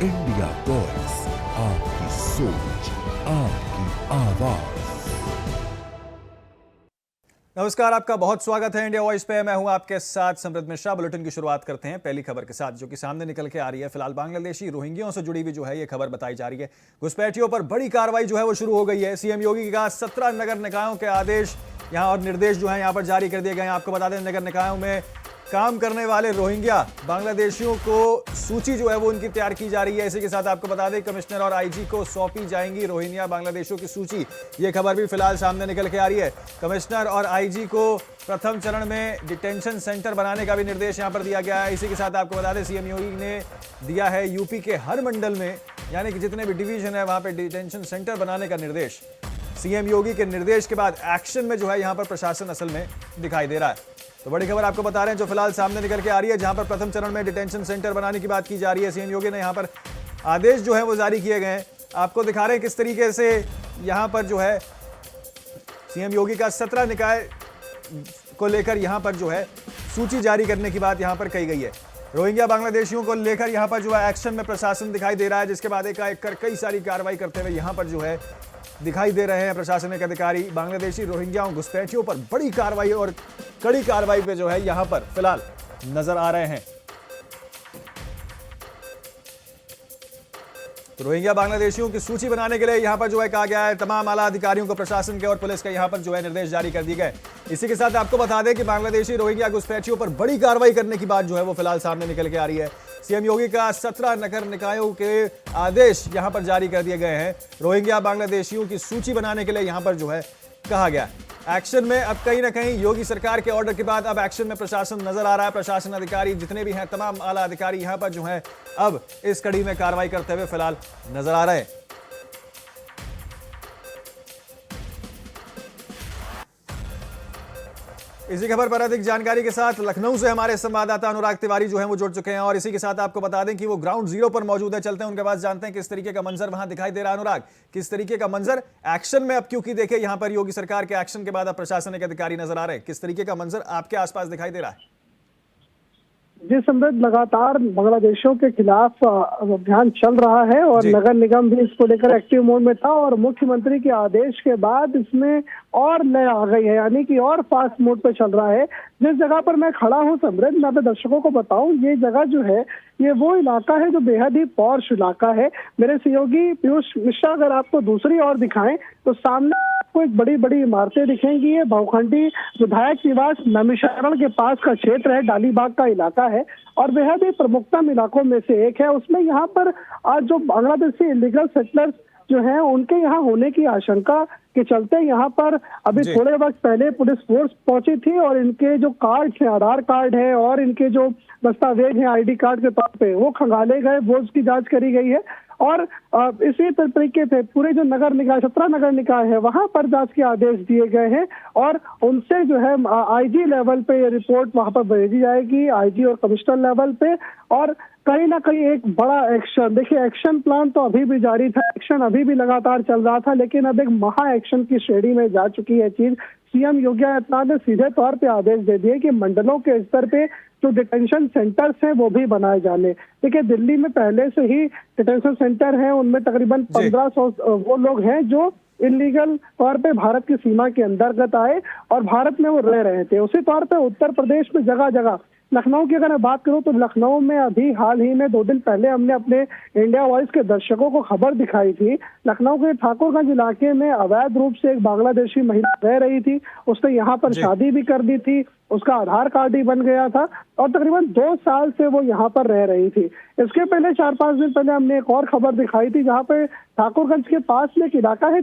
India voice, आपकी सोच, आपकी आवाज। नमस्कार, आपका बहुत स्वागत है इंडिया वॉइस पे। मैं हूं आपके साथ समृद्ध मिश्रा। बुलेटिन की शुरुआत करते हैं पहली खबर के साथ, जो कि सामने निकल के आ रही है। फिलहाल बांग्लादेशी रोहिंग्याओं से जुड़ी हुई जो है ये खबर बताई जा रही है। घुसपैठियों पर बड़ी कार्रवाई जो है वो शुरू हो गई है। सीएम योगी के कहा 17 नगर निकायों के आदेश यहाँ और निर्देश जो है यहाँ पर जारी कर दिए गए हैं। आपको बता दें, नगर निकायों में काम करने वाले रोहिंग्या बांग्लादेशियों को सूची जो है वो उनकी तैयार की जा रही है। इसी के साथ आपको बता दें, कमिश्नर और आईजी को सौंपी जाएंगी रोहिंग्या बांग्लादेशियों की सूची। ये खबर भी फिलहाल सामने निकल के आ रही है। कमिश्नर और आईजी को प्रथम चरण में डिटेंशन सेंटर बनाने का भी निर्देश यहां पर दिया गया है। इसी के साथ आपको बता दें, सीएम योगी ने दिया है यूपी के हर मंडल में, यानी कि जितने भी डिवीजन है वहां पर डिटेंशन सेंटर बनाने का निर्देश। सीएम योगी के निर्देश के बाद एक्शन में जो है यहां पर प्रशासन असल में दिखाई दे रहा है। तो बड़ी खबर आपको बता रहे हैं जो फिलहाल सामने निकल के आ रही है, जहां पर प्रथम चरण में डिटेंशन सेंटर बनाने की बात की जा रही है। सीएम योगी ने यहां पर आदेश जो है वो जारी किए गए हैं। आपको दिखा रहे हैं किस तरीके से यहां पर जो है सीएम योगी का 17 निकाय को लेकर यहां पर जो है सूची जारी करने की बात यहां पर कही गई है। रोहिंग्या बांग्लादेशियों को लेकर यहां पर जो है एक्शन में प्रशासन दिखाई दे रहा है, जिसके बाद एक कर कई सारी कार्रवाई करते हुए यहां पर जो है दिखाई दे रहे हैं प्रशासनिक अधिकारी। बांग्लादेशी रोहिंग्याओं घुसपैठियों पर बड़ी कार्रवाई और कड़ी कार्रवाई पे जो है यहां पर फिलहाल नजर आ रहे हैं। तो रोहिंग्या बांग्लादेशियों की सूची बनाने के लिए यहां पर जो है कहा गया है, तमाम आला अधिकारियों को प्रशासन के और पुलिस के यहां पर जो है निर्देश जारी कर दिए गए। इसी के साथ आपको बता दें कि बांग्लादेशी रोहिंग्या घुसपैठियों पर बड़ी कार्रवाई करने की बात जो है वो फिलहाल सामने निकल के आ रही है। सीएम योगी का 17 नगर निकायों के आदेश यहां पर जारी कर दिए गए हैं। रोहिंग्या बांग्लादेशियों की सूची बनाने के लिए यहां पर जो है कहा गया। एक्शन में अब कहीं ना कहीं योगी सरकार के ऑर्डर के बाद अब एक्शन में प्रशासन नजर आ रहा है। प्रशासन अधिकारी जितने भी हैं, तमाम आला अधिकारी यहां पर जो है अब इस कड़ी में कार्रवाई करते हुए फिलहाल नजर आ रहे हैं। इसी खबर पर अधिक जानकारी के साथ लखनऊ से हमारे संवाददाता अनुराग तिवारी जो हैं वो जुड़ चुके हैं और इसी के साथ आपको बता दें कि वो ग्राउंड जीरो पर मौजूद है। चलते हैं उनके पास, जानते हैं किस तरीके का मंजर वहां दिखाई दे रहा है। अनुराग, किस तरीके का मंजर एक्शन में अब, क्योंकि देखिए यहां पर योगी सरकार के एक्शन के बाद अब प्रशासनिक अधिकारी नजर आ रहे हैं, किस तरीके का मंजर आपके आसपास दिखाई दे रहा है? जी समृद्ध, लगातार बांग्लादेशियों के खिलाफ अभियान चल रहा है और नगर निगम भी इसको लेकर एक्टिव मोड में था और मुख्यमंत्री के आदेश के बाद इसमें और लय आ गई है, यानी कि और फास्ट मोड पे चल रहा है। जिस जगह पर मैं खड़ा हूँ समृद्ध, मैं अपने दर्शकों को बताऊं, ये जगह जो है ये वो इलाका है जो बेहद ही पॉश इलाका है। मेरे सहयोगी पीयूष मिश्रा अगर आपको दूसरी ओर दिखाएं तो सामने आपको एक बड़ी बड़ी इमारतें दिखेंगी। ये बहुखंडी विधायक निवास नैमिषारण्य के पास का क्षेत्र है, डालीबाग का इलाका है और बेहद ही प्रमुखतम इलाकों में से एक है। उसमें यहाँ पर आज जो बांग्लादेशी इलीगल सेटलर्स जो हैं उनके यहाँ होने की आशंका के चलते यहाँ पर अभी थोड़े वक्त पहले पुलिस फोर्स पहुंची थी और इनके जो कार्ड है, आधार कार्ड है और इनके जो दस्तावेज हैं आईडी कार्ड के तौर पे, वो खंगाले गए, वो उसकी जांच करी गई है और इसी तरीके से पूरे जो नगर निकाय 17 नगर निकाय है वहां पर जांच के आदेश दिए गए हैं और उनसे जो है आईजी लेवल पे ये रिपोर्ट वहां पर भेजी जाएगी, आईजी और कमिश्नर लेवल पे। और कहीं ना कहीं एक बड़ा एक्शन, देखिए एक्शन प्लान तो अभी भी जारी था, एक्शन अभी भी लगातार चल रहा था, लेकिन अब एक महा एक्शन की श्रेणी में जा चुकी है चीज। सीएम योगी आदित्यनाथ ने सीधे तौर पे आदेश दे दिए कि मंडलों के स्तर पे जो डिटेंशन सेंटर्स हैं वो भी बनाए जाने। देखिए दिल्ली में पहले से ही डिटेंशन सेंटर हैं, उनमें तकरीबन 1500 वो लोग हैं जो इलीगल तौर पे भारत की सीमा के अंतर्गत आए और भारत में वो रह रहे थे। उसी तौर पे उत्तर प्रदेश में जगह जगह, लखनऊ की अगर मैं बात करूं तो लखनऊ में अभी हाल ही में 2 दिन पहले हमने अपने इंडिया वॉइस के दर्शकों को खबर दिखाई थी। लखनऊ के ठाकुरगंज इलाके में अवैध रूप से एक बांग्लादेशी महिला रह रही थी, उसने यहाँ पर शादी भी कर दी थी, उसका आधार कार्ड ही बन गया था और तकरीबन 2 साल से वो यहाँ पर रह रही थी। इसके पहले 4-5 दिन पहले हमने एक और खबर दिखाई थी जहाँ पे ठाकुरगंज के पास में एक इलाका है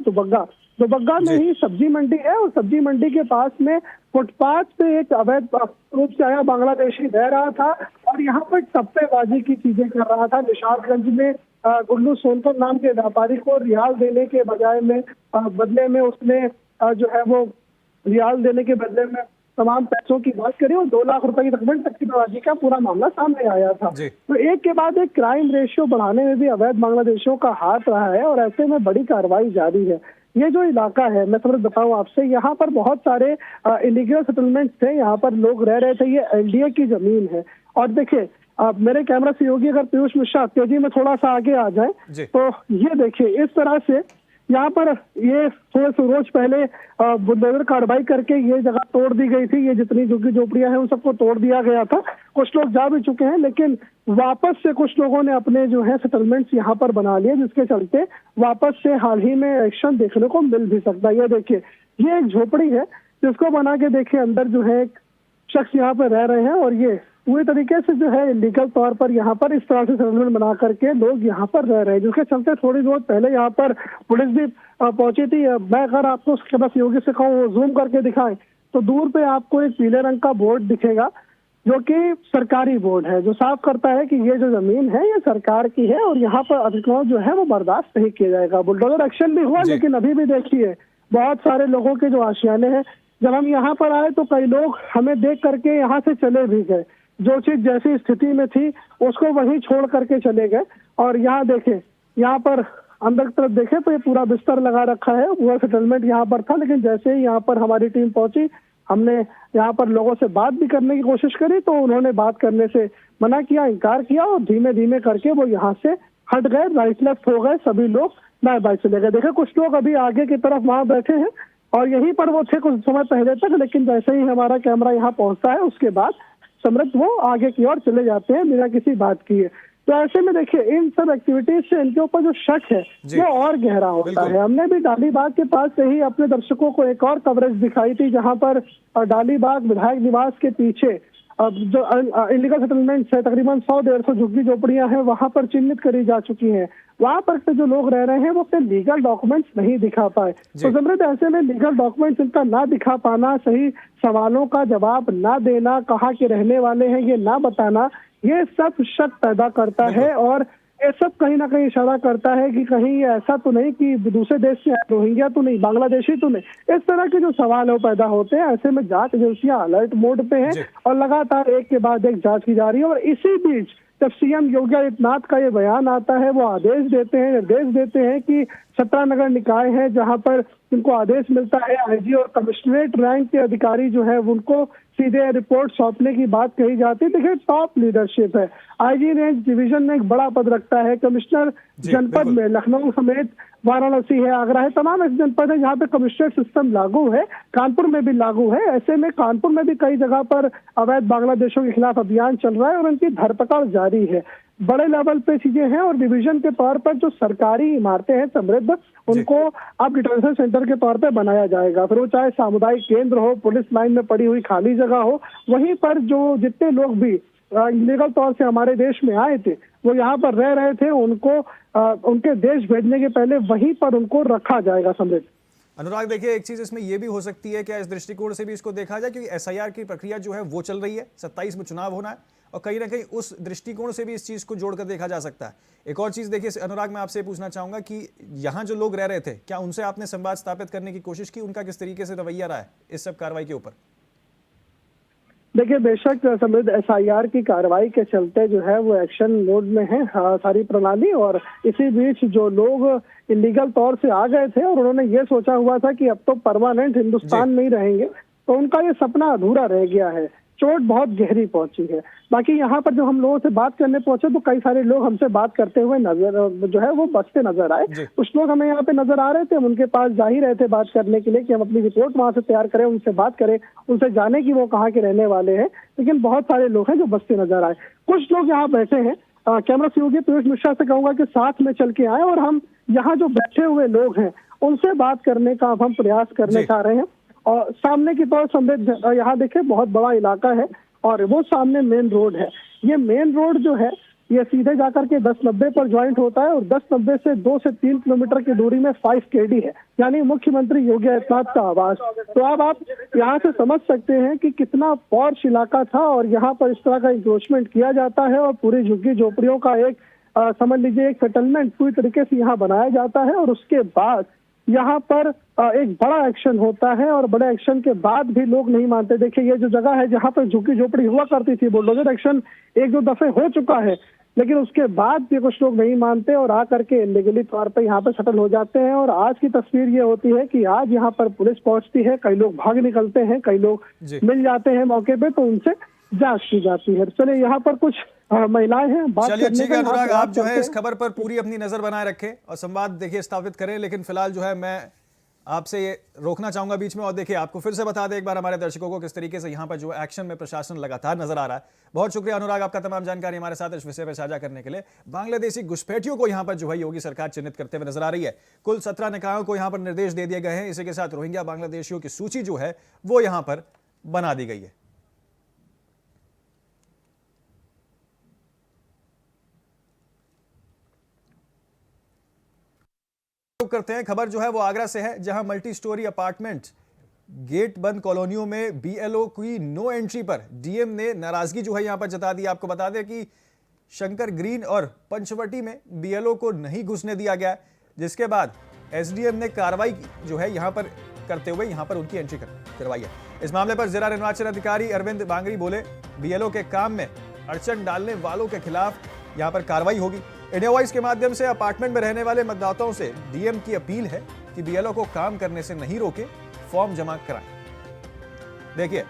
दुबग्गा में ही सब्जी मंडी है और सब्जी मंडी के पास में फुटपाथ पे एक अवैध रूप से आया बांग्लादेशी रह रहा था और यहाँ पर सप्पेबाजी की चीजें कर रहा था। निशादगंज में गुल्लू सोनकर नाम के व्यापारी को रियाल देने के बजाय में बदले में उसने जो है वो रियाल देने के बदले में तमाम पैसों की बात करें और 2 लाख रुपए की तकरीबन टक्कीबाजी का पूरा मामला सामने आया था। तो एक के बाद एक क्राइम रेशियो बढ़ाने में भी अवैध बांग्लादेशियों का हाथ रहा है और ऐसे में बड़ी कार्रवाई जारी है। ये जो इलाका है, मैं समझ बताऊं आपसे, यहाँ पर बहुत सारे इलीगल सेटलमेंट थे, यहाँ पर लोग रह रहे थे, ये एलडीए की जमीन है और देखिए अब मेरे कैमरा सहयोगी अगर पीयूष मिश्रा तेजी में थोड़ा सा आगे आ जाए जी। तो ये देखिए इस तरह से यहाँ पर ये थोड़े से रोज पहले बुलडोजर कार्रवाई करके ये जगह तोड़ दी गई थी। ये जितनी झुग्गी झोपड़ियां हैं उन सबको तोड़ दिया गया था। कुछ लोग जा भी चुके हैं, लेकिन वापस से कुछ लोगों ने अपने जो है सेटलमेंट्स यहाँ पर बना लिए, जिसके चलते वापस से हाल ही में एक्शन देखने को मिल भी सकता है। ये देखिए ये एक झोपड़ी है जिसको बना के देखिए अंदर जो है एक शख्स यहाँ पर रह रहे हैं और ये पूरी तरीके से जो है लीगल तौर पर यहाँ पर इस तरह से सेटलमेंट बना करके लोग यहाँ पर रह रहे हैं, जिसके चलते थोड़ी बहुत पहले यहाँ पर पुलिस भी पहुंची थी। मैं अगर आपको उसके बस योगी से कहूँ जूम करके दिखाएं तो दूर पे आपको एक पीले रंग का बोर्ड दिखेगा जो कि सरकारी बोर्ड है, जो साफ करता है कि ये जो जमीन है ये सरकार की है और यहाँ पर अतिक्रमण जो है वो बर्दाश्त नहीं किया जाएगा। बुलडोजर एक्शन भी हुआ, लेकिन अभी भी देखिए बहुत सारे लोगों के जो आशियाने हैं, जब हम यहाँ पर आए तो कई लोग हमें देख करके यहाँ से चले भी गए। जो चीज जैसी स्थिति में थी उसको वहीं छोड़ करके चले गए। और यहाँ देखें, यहाँ पर अंदर की तरफ देखें तो ये पूरा बिस्तर लगा रखा है, पूरा सेटलमेंट यहाँ पर था। लेकिन जैसे ही यहाँ पर हमारी टीम पहुंची, हमने यहाँ पर लोगों से बात भी करने की कोशिश करी तो उन्होंने बात करने से मना किया, इनकार किया और धीमे धीमे करके वो यहाँ से हट गए, राइट लेफ्ट हो गए, सभी लोग नए बाइक चले गए। देखिए कुछ लोग अभी आगे की तरफ वहां बैठे हैं और यहीं पर वो थे कुछ समय पहले तक, लेकिन जैसे ही हमारा कैमरा यहाँ पहुंचता है उसके बाद समृद्ध वो आगे की ओर चले जाते हैं बिना किसी बात किए। तो ऐसे में देखिए इन सब एक्टिविटीज से इनके ऊपर जो शक है वो और गहरा होता है। हमने भी डालीबाग के पास से ही अपने दर्शकों को एक और कवरेज दिखाई थी, जहां पर डालीबाग विधायक निवास के पीछे अब जो इलीगल सेटलमेंट्स है तकरीबन 100-150 झुग्गी झोपड़ियां हैं, वहां पर चिन्हित करी जा चुकी हैं। वहां पर जो लोग रह रहे हैं वो अपने लीगल डॉक्यूमेंट्स नहीं दिखा पाए। तो समृद्ध ऐसे में लीगल डॉक्यूमेंट्स इनका ना दिखा पाना, सही सवालों का जवाब ना देना, कहाँ के रहने वाले हैं ये ना बताना, ये सब शक पैदा करता है और ये सब कहीं ना कहीं इशारा करता है कि कहीं ये ऐसा तो नहीं कि दूसरे देश से रोहिंग्या तो नहीं, बांग्लादेशी तो नहीं। इस तरह के जो सवाल है वो पैदा होते हैं। ऐसे में जांच एजेंसियां अलर्ट मोड पे हैं और लगातार एक के बाद एक जांच की जा रही है। और इसी बीच जब सीएम योगी आदित्यनाथ का ये बयान आता है, वो आदेश देते हैं, निर्देश देते हैं कि 17 नगर निकाय है जहां पर इनको आदेश मिलता है, आईजी और कमिश्नरेट रैंक के अधिकारी जो है उनको सीधे रिपोर्ट सौंपने की बात कही जाती है। देखिए टॉप लीडरशिप है, आईजी रेंज डिवीजन में एक बड़ा पद रखता है, कमिश्नर जनपद में लखनऊ समेत वाराणसी है, आगरा है, तमाम ऐसे जनपद है जहाँ पे कमिश्नरेट सिस्टम लागू है। कानपुर में भी लागू है। ऐसे में कानपुर में भी कई जगह पर अवैध बांग्लादेशियों के खिलाफ अभियान चल रहा है और उनकी धरपकड़ जारी है। बड़े लेवल पे चीजें हैं और डिवीजन के तौर पर जो सरकारी इमारतें हैं समृद्ध, उनको अब डिटेंशन सेंटर के तौर पे बनाया जाएगा। फिर वो चाहे सामुदायिक केंद्र हो, पुलिस लाइन में पड़ी हुई खाली जगह हो, वहीं पर जो जितने लोग भी इलीगल तौर से हमारे देश में आए थे, वो यहाँ पर रह रहे थे, उनको उनके देश भेजने के पहले वहीं पर उनको रखा जाएगा। समृद्ध अनुराग, देखिए एक चीज इसमें यह भी हो सकती है, क्या इस दृष्टिकोण से भी इसको देखा जाए, क्योंकि एसआईआर की प्रक्रिया जो है वो चल रही है, 27 में चुनाव होना है और कहीं ना कहीं उस दृष्टिकोण से भी इस चीज को जोड़कर देखा जा सकता है। एक और चीज देखिए अनुराग, मैं आपसे पूछना चाहूंगा कि यहाँ जो लोग रह रहे थे, क्या उनसे आपने संवाद स्थापित करने की कोशिश की? उनका किस तरीके से रवैया रहा है इस सब कार्रवाई के ऊपर? देखिए बेशक समृद्ध एसआईआर की कार्रवाई के चलते जो है वो एक्शन मोड में है सारी प्रणाली। और इसी बीच जो लोग इलीगल तौर से आ गए थे और उन्होंने ये सोचा हुआ था कि अब तो परमानेंट हिंदुस्तान में ही रहेंगे, तो उनका ये सपना अधूरा रह गया है। चोट बहुत गहरी पहुंची है। बाकी यहाँ पर जो हम लोगों से बात करने पहुंचे तो कई सारे लोग हमसे बात करते हुए नजर जो है वो बचते नजर आए। कुछ लोग हमें यहाँ पे नजर आ रहे थे, हम उनके पास जा ही रहे थे बात करने के लिए कि हम अपनी रिपोर्ट वहां से तैयार करें, उनसे बात करें, उनसे जाने की वो कहाँ के रहने वाले हैं। लेकिन बहुत सारे लोग हैं जो बचते नजर आए। कुछ लोग यहाँ बैठे हैं, कैमरा सहयोगी पीयूष मिश्रा से कहूंगा कि साथ में चल के आए और हम यहाँ जो बैठे हुए लोग हैं उनसे बात करने का अब हम प्रयास करने जा रहे हैं। और सामने की तरफ समृद्ध यहाँ देखे बहुत बड़ा इलाका है और वो सामने मेन रोड है। ये मेन रोड जो है ये सीधे जाकर के 1090 पर ज्वाइंट होता है और 1090 से 2 से 3 किलोमीटर की दूरी में 5 KD है, यानी मुख्यमंत्री योगी आदित्यनाथ का आवास। तो अब आप यहाँ से समझ सकते हैं कि कितना पॉश इलाका था और यहाँ पर इस तरह का इंक्रोचमेंट किया जाता है और पूरी झुग्गी झोपड़ियों का एक समझ लीजिए एक सेटलमेंट पूरी तरीके से यहाँ बनाया जाता है। और उसके बाद यहाँ पर एक बड़ा एक्शन होता है और बड़े एक्शन के बाद भी लोग नहीं मानते। देखिए ये जो जगह है जहाँ पर झुग्गी झोपड़ी हुआ करती थी, बुलडोजर एक्शन 1-2 दफे हो चुका है, लेकिन उसके बाद भी कुछ लोग नहीं मानते और आकर के इलीगली तौर पर यहाँ पर सेटल हो जाते हैं। और आज की तस्वीर ये होती है कि आज यहाँ पर पुलिस पहुंचती है, कई लोग भाग निकलते हैं, कई लोग मिल जाते हैं मौके पे, तो उनसे जांच की जाती है। चलिए यहाँ पर कुछ महिलाएं हैं। बात चलिए करने ठीक है का अनुराग, आप जो है करते इस हैं। खबर पर पूरी अपनी नजर बनाए रखें और संवाद देखिए स्थापित करें, लेकिन फिलहाल जो है मैं आपसे ये रोकना चाहूंगा बीच में और देखिए आपको फिर से बता दें एक बार हमारे दर्शकों को किस तरीके से यहाँ पर जो एक्शन में प्रशासन लगातार नजर आ रहा है। बहुत शुक्रिया अनुराग आपका तमाम जानकारी हमारे साथ इस विषय पर साझा करने के लिए। बांग्लादेशी घुसपैठियों को यहाँ पर जो है योगी सरकार चिन्हित करते हुए नजर आ रही है। कुल 17 निकायों को यहाँ पर निर्देश दे दिए गए हैं। इसी के साथ रोहिंग्या बांग्लादेशियों की सूची जो है वो यहाँ पर बना दी गई है। करते हैं, खबर जो है वो आगरा से है, जहां मल्टी स्टोरी अपार्टमेंट गेट बंद कॉलोनियों में बीएलओ की नो एंट्री पर डीएम ने नाराजगी जो है यहां पर जता दी। आपको बता दें कि शंकर ग्रीन और पंचवटी में बीएलओ को नहीं घुसने दिया गया, जिसके बाद एसडीएम ने कार्रवाई जो है यहां पर करते हुए यहां पर उनकी एंट्री करवाई है। इस मामले पर जिला निर्वाचन अधिकारी अरविंद बांगरी बोले, बीएलओ के काम में अड़चन डालने वालों के खिलाफ यहां पर कार्रवाई होगी। इंडिया वॉइस के माध्यम से अपार्टमेंट में रहने वाले मतदाताओं से डीएम की अपील है कि बीएलओ को काम करने से नहीं रोके, फॉर्म जमा कराएं। देखिए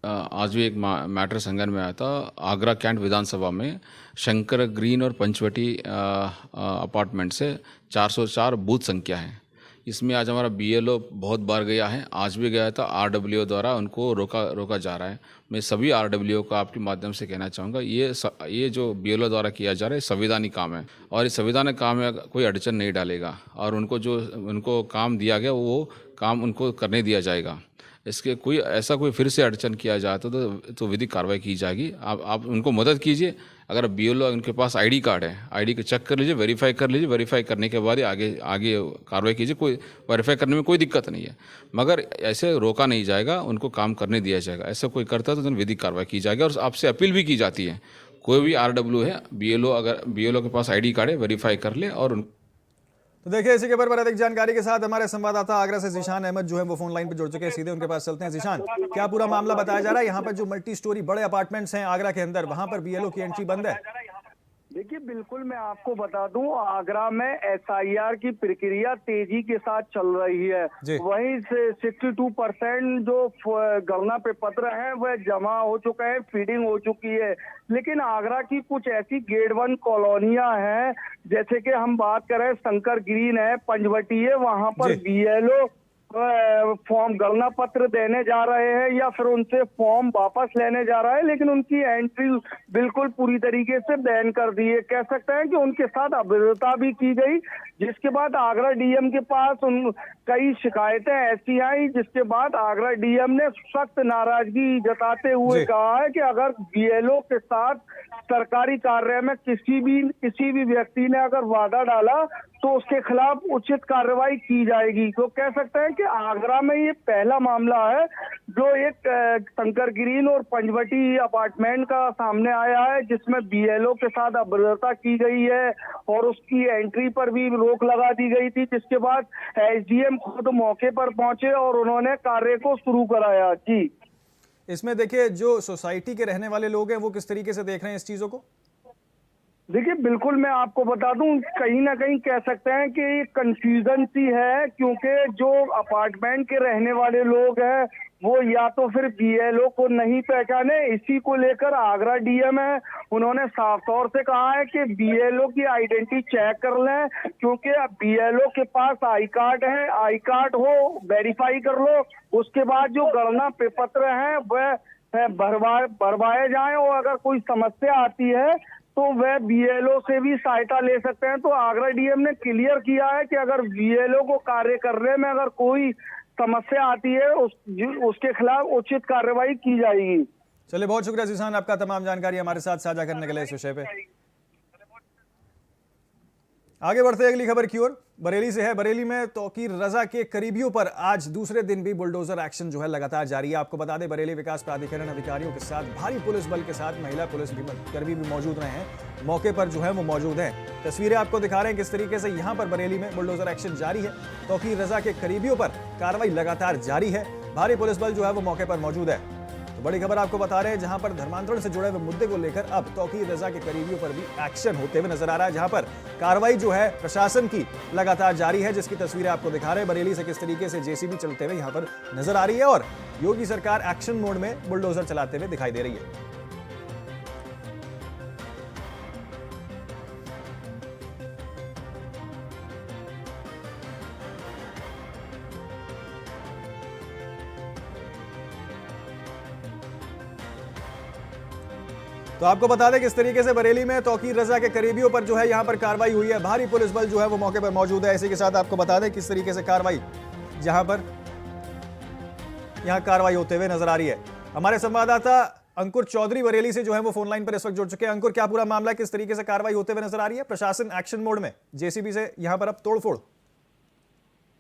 आज भी एक मैटर संज्ञान में आया था। आगरा कैंट विधानसभा में शंकर ग्रीन और पंचवटी अपार्टमेंट से 404 बूथ संख्या है। इसमें आज हमारा बीएलओ बहुत बार गया है, आज भी गया था। आरडब्ल्यूओ द्वारा उनको रोका जा रहा है। मैं सभी आरडब्ल्यूओ को आपके माध्यम से कहना चाहूँगा, ये जो बीएलओ द्वारा किया जा रहा है संवैधानिक काम है और इस संवैधानिक काम में कोई अड़चन नहीं डालेगा और उनको काम दिया गया वो काम उनको करने दिया जाएगा। इसके कोई फिर से अड़चन किया जाए तो विधिक कार्रवाई की जाएगी। आप उनको मदद कीजिए। अगर बीएलओ उनके पास आईडी कार्ड है, आईडी को चेक कर लीजिए, वेरीफाई कर लीजिए। वेरीफाई करने के बाद ही आगे कार्रवाई कीजिए। कोई वेरीफाई करने में कोई दिक्कत नहीं है, मगर ऐसे रोका नहीं जाएगा, उनको काम करने दिया जाएगा। ऐसा कोई करता है तो विधिक कार्रवाई की जाएगी। और आपसे अपील भी की जाती है, कोई भी आरडब्ल्यू है, अगर बीएलओ के पास आईडी कार्ड है, वेरीफाई कर ले। और तो देखिए इसी खबर पर अधिक जानकारी के साथ हमारे संवाददाता आगरा से जीशान अहमद जो है वो फोन लाइन पर जुड़ चुके हैं। सीधे उनके पास चलते हैं। जीशान, क्या पूरा मामला बताया जा रहा है? यहाँ पर जो मल्टी स्टोरी बड़े अपार्टमेंट्स हैं आगरा के अंदर, वहां पर बीएलओ की एंट्री बंद है। देखिए बिल्कुल, मैं आपको बता दूं, आगरा में एसआईआर की प्रक्रिया तेजी के साथ चल रही है। वहीं से 62% जो गणना पे पत्र हैं वह जमा हो चुके हैं, फीडिंग हो चुकी है। लेकिन आगरा की कुछ ऐसी गेट 1 कॉलोनियां हैं, जैसे कि हम बात करें शंकर ग्रीन है, पंचवटी है, वहां पर बीएलओ फॉर्म गणना पत्र देने जा रहे हैं या फिर उनसे फॉर्म वापस लेने जा रहा है, लेकिन उनकी एंट्री बिल्कुल पूरी तरीके से बैन कर दी है। कह सकते हैं कि उनके साथ अभद्रता भी की गई, जिसके बाद आगरा डीएम के पास कई शिकायतें ऐसी आई, जिसके बाद आगरा डीएम ने सख्त नाराजगी जताते हुए कहा है कि अगर बीएलओ के साथ सरकारी कार्य में किसी भी व्यक्ति ने अगर वादा डाला तो उसके खिलाफ उचित कार्रवाई की जाएगी। तो कह सकते हैं कि आगरा में ये पहला मामला है जो एक शंकर ग्रीन और पंचवटी अपार्टमेंट का सामने आया है, जिसमें बीएलओ के साथ अभद्रता की गई है और उसकी एंट्री पर भी रोक लगा दी गई थी, जिसके बाद एसडीएम खुद मौके पर पहुंचे और उन्होंने कार्य को शुरू कराया। जी, इसमें देखिए जो सोसाइटी के रहने वाले लोग हैं वो किस तरीके से देख रहे हैं इस चीजों को? देखिए बिल्कुल, मैं आपको बता दूं, कहीं ना कहीं कह सकते हैं कि कंफ्यूजन सी है, क्योंकि जो अपार्टमेंट के रहने वाले लोग हैं वो या तो फिर बीएलओ को नहीं पहचाने। इसी को लेकर आगरा डीएम है, उन्होंने साफ तौर से कहा है कि बीएलओ की आइडेंटिटी चेक कर लें, क्योंकि बीएलओ के पास आई कार्ड है, आई कार्ड हो वेरीफाई कर लो, उसके बाद जो गणना पत्र हैं वह भरवाए जाएं और अगर कोई समस्या आती है तो वह बीएलओ से भी सहायता ले सकते हैं। तो आगरा डीएम ने क्लियर किया है कि अगर बीएलओ को कार्य करने में अगर कोई समस्या आती है उसके खिलाफ उचित कार्रवाई की जाएगी। चलिए बहुत शुक्रिया जीशान आपका तमाम जानकारी हमारे साथ साझा करने के लिए इस विषय पे। आगे बढ़ते हैं अगली खबर की ओर, बरेली से है। बरेली में तौकीर रजा के करीबियों पर आज दूसरे दिन भी बुलडोजर एक्शन जो है लगातार जारी है। आपको बता दें बरेली विकास प्राधिकरण अधिकारियों के साथ भारी पुलिस बल के साथ महिला पुलिस कर्मी भी मौजूद रहे हैं, मौके पर जो है वो मौजूद हैं। तस्वीरें आपको दिखा रहे हैं किस तरीके से यहाँ पर बरेली में बुलडोजर एक्शन जारी है। तौकीर रजा के करीबियों पर कार्रवाई लगातार जारी है, भारी पुलिस बल जो है वो मौके पर मौजूद है। तो बड़ी खबर आपको बता रहे हैं, जहां पर धर्मांतरण से जुड़े हुए मुद्दे को लेकर अब तौकीर रजा के करीबियों पर भी एक्शन होते हुए नजर आ रहा है, जहां पर कार्रवाई जो है प्रशासन की लगातार जारी है, जिसकी तस्वीरें आपको दिखा रहे हैं बरेली से किस तरीके से जेसीबी चलते हुए यहां पर नजर आ रही है और योगी सरकार एक्शन मोड में बुलडोजर चलाते हुए दिखाई दे रही है। तो आपको बता दें किस तरीके से बरेली में तौकीर रजा के करीबियों पर जो है यहाँ पर कार्रवाई हुई है। भारी पुलिस बल जो है वो मौके पर मौजूद है। इसी के साथ आपको बता दें किस तरीके से कार्रवाई जहां पर यहाँ कार्रवाई होते हुए नजर आ रही है। हमारे संवाददाता अंकुर चौधरी बरेली से जो है वो फोन लाइन पर इस वक्त जुड़ चुके हैं। अंकुर, क्या पूरा मामला है, किस तरीके से कार्रवाई होते हुए नजर आ रही है? प्रशासन एक्शन मोड में, जेसीबी से यहाँ पर अब तोड़फोड़।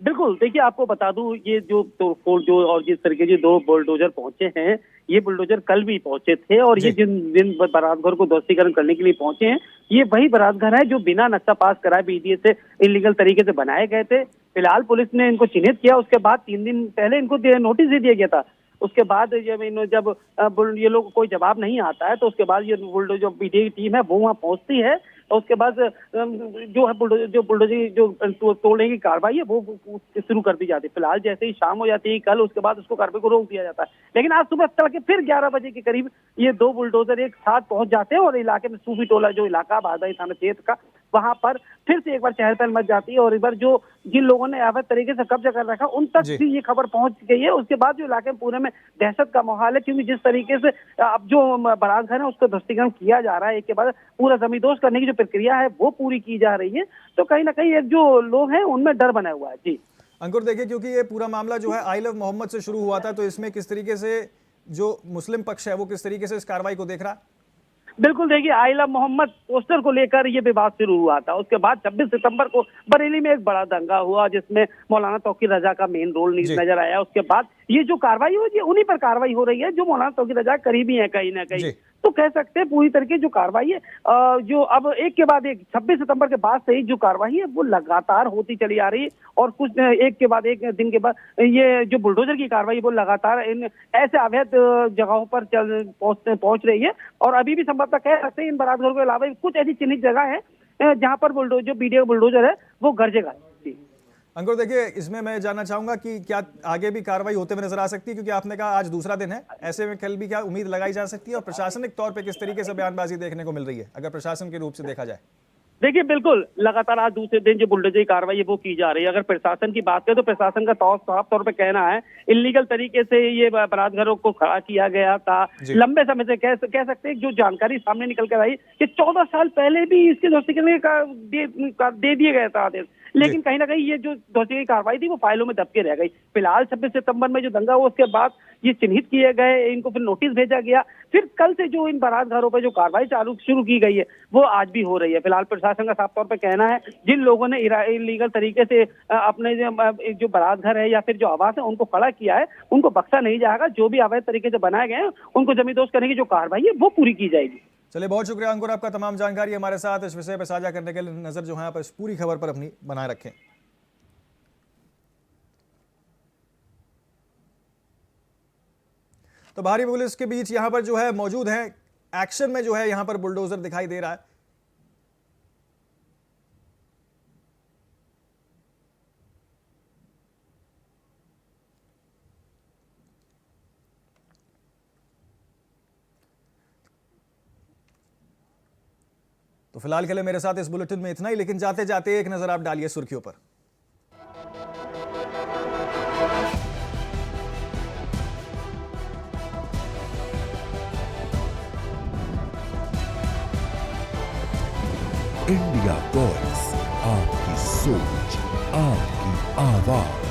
बिल्कुल, देखिए आपको बता दूं, ये जो तोड़फोड़ जो और जिस तरीके के 2 बुलडोजर पहुंचे हैं, ये बुलडोजर कल भी पहुंचे थे और ये जिन बारात घर को ध्वस्तीकरण करने के लिए पहुंचे हैं, ये वही बारात घर है जो बिना नक्शा पास कराए बीडीए से इलीगल तरीके से बनाए गए थे। फिलहाल पुलिस ने इनको चिन्हित किया, उसके बाद 3 दिन पहले इनको नोटिस दे दिया गया था। उसके बाद जब ये लोग कोई जवाब नहीं आता है तो उसके बाद ये बुलडोजर बीडीए की टीम है वो वहाँ पहुंचती है और उसके बाद जो बुलडोजर तोड़ने की कार्रवाई है वो शुरू कर दी जाती है। फिलहाल जैसे ही शाम हो जाती है कल, उसके बाद उसको कार्रवाई को रोक दिया जाता है। लेकिन आज सुबह तड़के फिर 11 बजे के करीब ये 2 बुलडोजर एक साथ पहुंच जाते हैं और इलाके में सूफी टोला जो इलाका बारदाई थाना क्षेत्र का, वहां पर फिर से एक बार चहल पहल मच जाती है और एक बार जिन लोगों ने अवैध तरीके से कब्जा कर रखा उन तक भी ये खबर पहुंच गई है। उसके बाद जो इलाके में पूरे में दहशत का माहौल है, क्योंकि जिस तरीके से अब जो बारात घर है उसको ध्वस्तीकरण किया जा रहा है, एक के बाद पूरा जमींदोज करने की जो प्रक्रिया है वो पूरी की जा रही है, तो कहीं ना कहीं एक जो लोग हैं उनमें डर बना हुआ है। जी अंकुर, देखिए क्योंकि ये पूरा मामला जो है आई लव मोहम्मद से शुरू हुआ था, तो इसमें किस तरीके से जो मुस्लिम पक्ष है वो किस तरीके से इस कार्रवाई को देख रहा है? बिल्कुल, देखिए आई लव मोहम्मद पोस्टर को लेकर ये विवाद शुरू हुआ था। उसके बाद 26 सितंबर को बरेली में एक बड़ा दंगा हुआ जिसमें मौलाना तौकीर रजा का मेन रोल नजर आया। उसके बाद ये जो कार्रवाई हुई उन्हीं पर कार्रवाई हो रही है जो मौलाना तौकीर रजा करीबी है कहीं ना कहीं। तो कह सकते हैं पूरी तरीके जो कार्रवाई है जो अब एक के बाद एक 26 सितंबर के बाद से ही जो कार्रवाई है वो लगातार होती चली आ रही है और कुछ एक के बाद एक दिन के बाद ये जो बुलडोजर की कार्रवाई वो लगातार इन ऐसे अवैध जगहों पर पहुंच रही है। और अभी भी संभवतः कह सकते हैं इन बारात घरों के अलावा कुछ ऐसी चिन्हित जगह है जहाँ पर बुलडोजर बीडीए बुलडोजर है वो गरजेगा। अंकुर, देखिए इसमें मैं जानना चाहूंगा कि क्या आगे भी कार्रवाई होते हुए नजर आ सकती है, क्योंकि आपने कहा आज दूसरा दिन है, ऐसे में कल भी क्या उम्मीद लगाई जा सकती है और प्रशासनिक तौर पे किस तरीके से बयानबाजी देखने को मिल रही है अगर प्रशासन के रूप से देखा जाए? देखिए बिल्कुल, लगातार आज दूसरे दिन जो बुलडोजर की कार्रवाई है वो की जा रही है। अगर प्रशासन की बात करें तो प्रशासन का साफ तौर पे कहना है इलीगल तरीके से ये बारात घरों को खड़ा किया गया था। लंबे समय से कह सकते हैं जो जानकारी सामने निकल कर आई कि 14 साल पहले भी इसके ध्वस्तीकरण का दे दिया गया था आदेश, लेकिन कहीं ना कहीं ये जो ध्वस्तीकरण की कार्रवाई थी वो फाइलों में दबके रह गई। फिलहाल 26 सितंबर में जो दंगा हुआ उसके बाद ये चिन्हित किए गए, इनको फिर नोटिस भेजा गया, फिर कल से जो इन बारात घरों पर जो कार्रवाई शुरू की गई है वो आज भी हो रही है। फिलहाल प्रशासन का साफ तौर पर कहना है जिन लोगों ने इलीगल तरीके से अपने जो बारात घर है या फिर जो आवास है उनको खड़ा किया है उनको बख्शा नहीं जाएगा। जो भी अवैध तरीके से बनाए गए हैं उनको जमींदोज करने की जो कार्रवाई है वो पूरी की जाएगी। चलिए, बहुत शुक्रिया अंकुर, आपका तमाम जानकारी हमारे साथ इस विषय पर साझा करने के लिए। नजर जो है आप इस पूरी खबर पर अपनी बनाए रखें। तो भारी पुलिस के बीच यहां पर जो है मौजूद है, एक्शन में जो है यहां पर बुलडोजर दिखाई दे रहा है। तो फिलहाल के लिए मेरे साथ इस बुलेटिन में इतना ही, लेकिन जाते जाते एक नजर आप डालिए सुर्खियों पर। इंडिया वॉइस, आपकी सोच, आपकी आवाज।